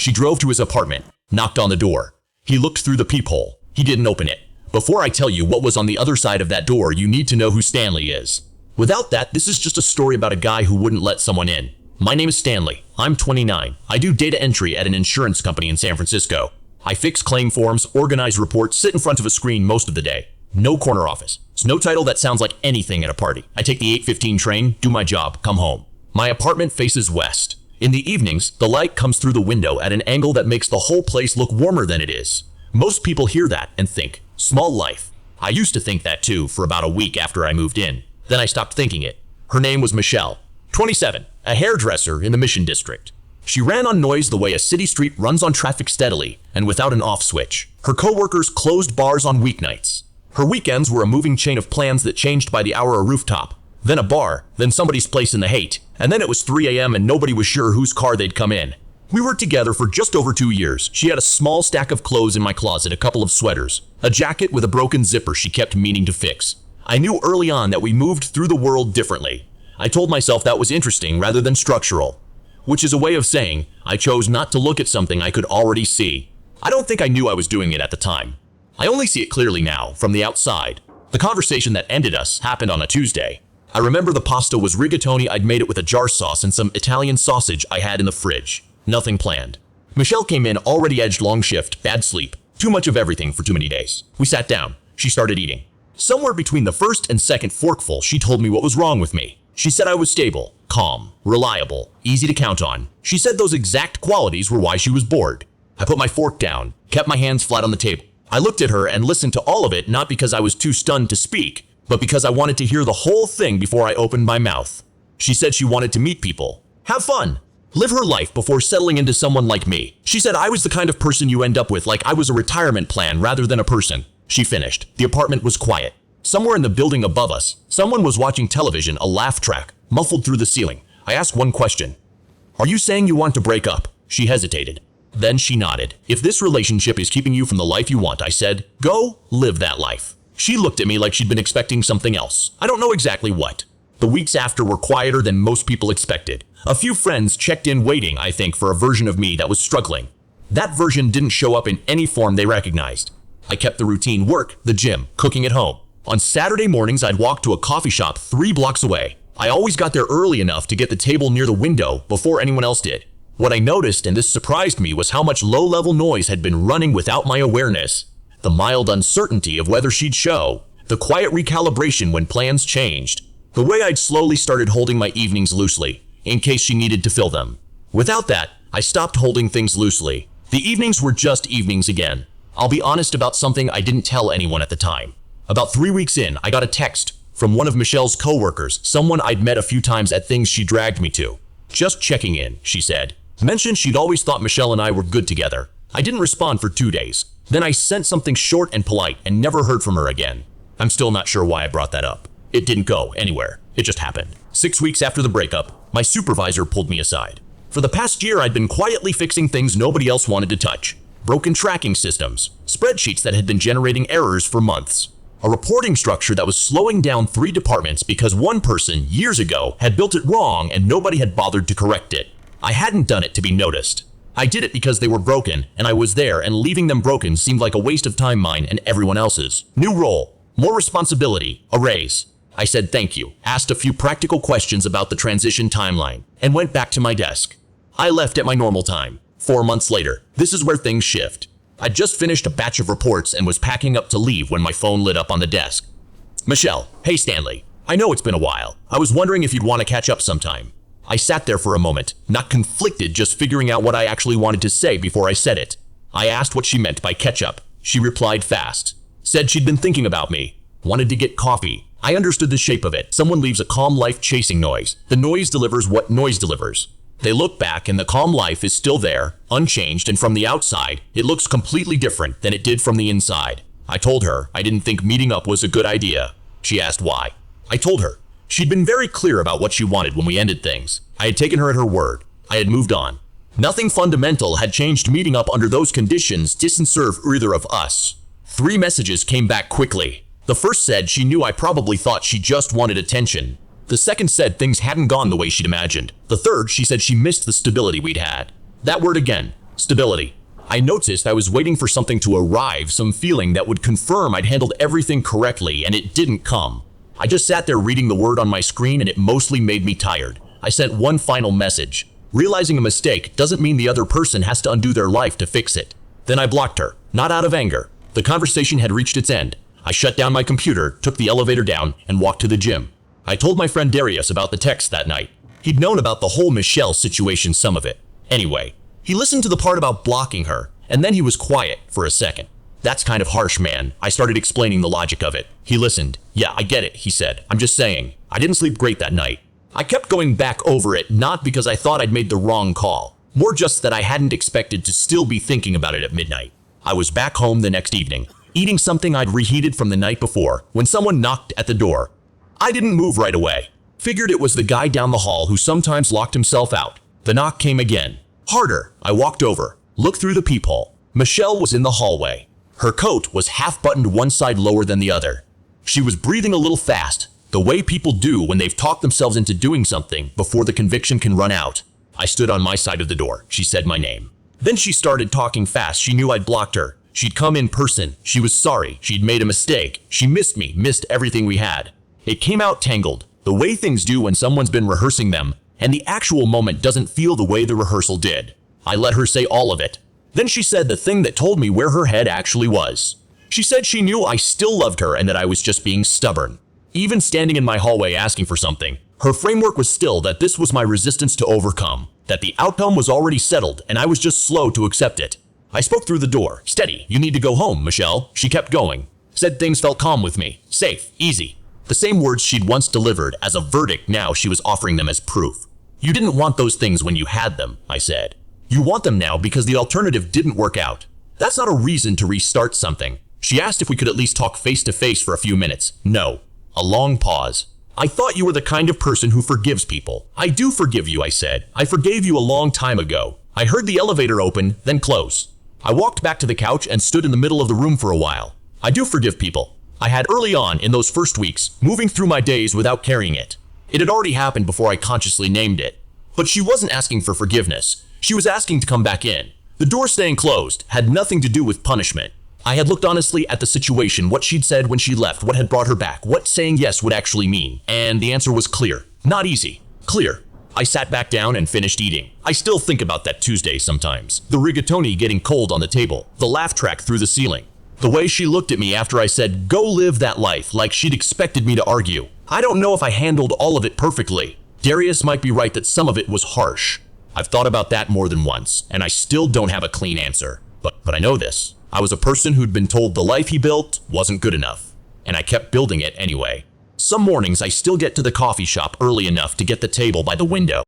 She drove to his apartment, knocked on the door. He looked through the peephole. He didn't open it. Before I tell you what was on the other side of that door, you need to know who Stanley is. Without that, this is just a story about a guy who wouldn't let someone in. My name is Stanley. I'm 29. I do data entry at an insurance company in San Francisco. I fix claim forms, organize reports, sit in front of a screen most of the day. No corner office. It's no title that sounds like anything at a party. I take the 8:15 train, do my job, come home. My apartment faces west. In the evenings, the light comes through the window at an angle that makes the whole place look warmer than it is. Most people hear that and think, small life. I used to think that too for about a week after I moved in. Then I stopped thinking it. Her name was Michelle, 27, a hairdresser in the Mission District. She ran on noise the way a city street runs on traffic steadily and without an off switch. Her coworkers closed bars on weeknights. Her weekends were a moving chain of plans that changed by the hour: a rooftop, then a bar, then somebody's place in the hate, and then it was 3 a.m. and nobody was sure whose car they'd come in. We were together for just over 2 years. She had a small stack of clothes in my closet, a couple of sweaters, a jacket with a broken zipper she kept meaning to fix. I knew early on that we moved through the world differently. I told myself that was interesting rather than structural, which is a way of saying I chose not to look at something I could already see. I don't think I knew I was doing it at the time. I only see it clearly now, from the outside. The conversation that ended us happened on a Tuesday. I remember the pasta was rigatoni. I'd made it with a jar sauce and some Italian sausage I had in the fridge. Nothing planned. Michelle came in already edged, long shift, bad sleep, too much of everything for too many days. We sat down. She started eating. Somewhere between the first and second forkful, she told me what was wrong with me. She said I was stable, calm, reliable, easy to count on. She said those exact qualities were why she was bored. I put my fork down, kept my hands flat on the table. I looked at her and listened to all of it, not because I was too stunned to speak, but because I wanted to hear the whole thing before I opened my mouth. She said she wanted to meet people, have fun, live her life before settling into someone like me. She said I was the kind of person you end up with, like I was a retirement plan rather than a person. She finished. The apartment was quiet. Somewhere in the building above us, someone was watching television, a laugh track, muffled through the ceiling. I asked one question. Are you saying you want to break up? She hesitated. Then she nodded. If this relationship is keeping you from the life you want, I said, go live that life. She looked at me like she'd been expecting something else. I don't know exactly what. The weeks after were quieter than most people expected. A few friends checked in, waiting, I think, for a version of me that was struggling. That version didn't show up in any form they recognized. I kept the routine: work, the gym, cooking at home. On Saturday mornings, I'd walk to a coffee shop 3 blocks away. I always got there early enough to get the table near the window before anyone else did. What I noticed, and this surprised me, was how much low-level noise had been running without my awareness. The mild uncertainty of whether she'd show, the quiet recalibration when plans changed, the way I'd slowly started holding my evenings loosely, in case she needed to fill them. Without that, I stopped holding things loosely. The evenings were just evenings again. I'll be honest about something I didn't tell anyone at the time. About 3 weeks in, I got a text from one of Michelle's coworkers, someone I'd met a few times at things she dragged me to. Just checking in, she said. Mentioned she'd always thought Michelle and I were good together. I didn't respond for 2 days. Then I sent something short and polite and never heard from her again. I'm still not sure why I brought that up. It didn't go anywhere. It just happened. 6 weeks after the breakup, my supervisor pulled me aside. For the past year, I'd been quietly fixing things nobody else wanted to touch. Broken tracking systems, spreadsheets that had been generating errors for months. A reporting structure that was slowing down 3 departments because one person, years ago, had built it wrong and nobody had bothered to correct it. I hadn't done it to be noticed. I did it because they were broken, and I was there, and leaving them broken seemed like a waste of time, mine and everyone else's. New role, more responsibility, a raise. I said thank you, asked a few practical questions about the transition timeline, and went back to my desk. I left at my normal time. 4 months later, this is where things shift. I'd just finished a batch of reports and was packing up to leave when my phone lit up on the desk. Michelle, hey Stanley, I know it's been a while. I was wondering if you'd want to catch up sometime. I sat there for a moment, not conflicted, just figuring out what I actually wanted to say before I said it. I asked what she meant by catch up. She replied fast. Said she'd been thinking about me. Wanted to get coffee. I understood the shape of it. Someone leaves a calm life chasing noise. The noise delivers what noise delivers. They look back and the calm life is still there, unchanged, and from the outside, it looks completely different than it did from the inside. I told her I didn't think meeting up was a good idea. She asked why. I told her. She'd been very clear about what she wanted when we ended things. I had taken her at her word. I had moved on. Nothing fundamental had changed. Meeting up under those conditions didn't serve either of us. 3 messages came back quickly. The first said she knew I probably thought she just wanted attention. The second said things hadn't gone the way she'd imagined. The third, she said she missed the stability we'd had. That word again. Stability. I noticed I was waiting for something to arrive, some feeling that would confirm I'd handled everything correctly, and it didn't come. I just sat there reading the word on my screen, and it mostly made me tired. I sent one final message. Realizing a mistake doesn't mean the other person has to undo their life to fix it. Then I blocked her, not out of anger. The conversation had reached its end. I shut down my computer, took the elevator down, and walked to the gym. I told my friend Darius about the text that night. He'd known about the whole Michelle situation, some of it. Anyway, he listened to the part about blocking her, and then he was quiet for a second. That's kind of harsh, man. I started explaining the logic of it. He listened. Yeah, I get it, he said. I'm just saying, I didn't sleep great that night. I kept going back over it, not because I thought I'd made the wrong call, more just that I hadn't expected to still be thinking about it at midnight. I was back home the next evening, eating something I'd reheated from the night before, when someone knocked at the door. I didn't move right away. Figured it was the guy down the hall who sometimes locked himself out. The knock came again. Harder. I walked over, looked through the peephole. Michelle was in the hallway. Her coat was half buttoned one side lower than the other. She was breathing a little fast, the way people do when they've talked themselves into doing something before the conviction can run out. I stood on my side of the door. She said my name. Then she started talking fast. She knew I'd blocked her. She'd come in person. She was sorry. She'd made a mistake. She missed me, missed everything we had. It came out tangled, the way things do when someone's been rehearsing them, and the actual moment doesn't feel the way the rehearsal did. I let her say all of it. Then she said the thing that told me where her head actually was. She said she knew I still loved her and that I was just being stubborn. Even standing in my hallway asking for something, her framework was still that this was my resistance to overcome, that the outcome was already settled and I was just slow to accept it. I spoke through the door. Steady, you need to go home, Michelle. She kept going. Said things felt calm with me. Safe, easy. The same words she'd once delivered as a verdict, now she was offering them as proof. You didn't want those things when you had them, I said. You want them now because the alternative didn't work out. That's not a reason to restart something. She asked if we could at least talk face to face for a few minutes. No. A long pause. I thought you were the kind of person who forgives people. I do forgive you, I said. I forgave you a long time ago. I heard the elevator open, then close. I walked back to the couch and stood in the middle of the room for a while. I do forgive people. I had early on in those first weeks, moving through my days without carrying it. It had already happened before I consciously named it. But she wasn't asking for forgiveness. She was asking to come back in. The door staying closed had nothing to do with punishment. I had looked honestly at the situation, what she'd said when she left, what had brought her back, what saying yes would actually mean. And the answer was clear. Not easy. Clear. I sat back down and finished eating. I still think about that Tuesday sometimes. The rigatoni getting cold on the table. The laugh track through the ceiling. The way she looked at me after I said, go live that life, like she'd expected me to argue. I don't know if I handled all of it perfectly. Darius might be right that some of it was harsh. I've thought about that more than once, and I still don't have a clean answer. But I know this. I was a person who'd been told the life he built wasn't good enough, and I kept building it anyway. Some mornings I still get to the coffee shop early enough to get the table by the window.